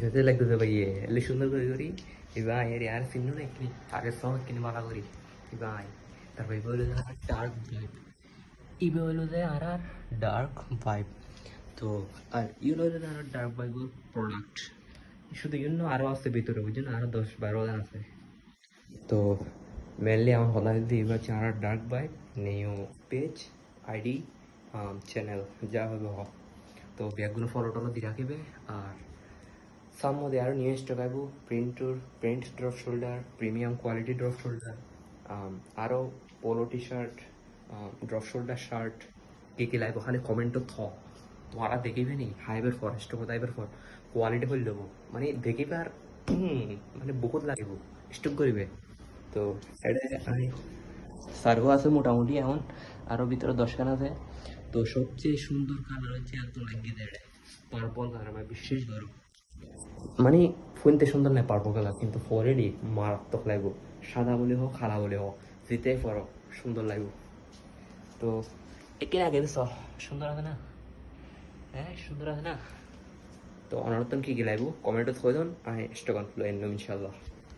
খেতে লাগতেছে ভাই এলে সুন্দর করে করি এবার এর আর চিহ্ন না একনি আগে সব কিনে মালা করি এবার তারপর এবার হলো ডার্ক ভাইব এবার হলো যে আর আর ডার্ক ভাইব তো আর ইউলো হলো আর ডার্ক ভাইবের প্রোডাক্ট শুধু জন্য আরও আছে ভিতরে ওই জন্য আরও 10-12 জন আছে তো মেনলি আমার হলা দিয়ে এবার হচ্ছে আর dark vibe new page ID channel যা হবে হোক তো ব্যাগগুলো ফলো টলো দিয়ে রাখবে আর সাম মধ্যে আরও নিউ স্টক আইব print drop shoulder premium quality drop shoulder আরও polo T shirt drop shoulder shirt কে লাগবে খালি কমেন্টও তোমরা দেখিবে নি হাইবের ফরেস্ট কথা হাইবের ফর কোয়ালিটি হল দেবো মানে দেখিবে আর মানে বহুত লাগিব স্টক করিবে তো এটা আমি সার্ভো আছে মোটামুটি এখন আরও ভিতরে 10খান আছে তো সবচেয়ে সুন্দর কালার হচ্ছে একদম লাগিয়ে দেয় পার্পল কালার ভাই বিশেষ ধরো মানে ফোনতে সুন্দর নয় পার্পল কালার কিন্তু ফরেডি মারাত্মক লাগবো সাদা বলে হোক খালা বলে হোক যেতে পরো সুন্দর লাগবো তো একে আগে দিস সুন্দর আছে না হ্যাঁ সুন্দর আছে না তো অনারতন কি কি লাগবো কমেন্টে থই দিন আমি স্টক আনলো ইনশাল্লাহ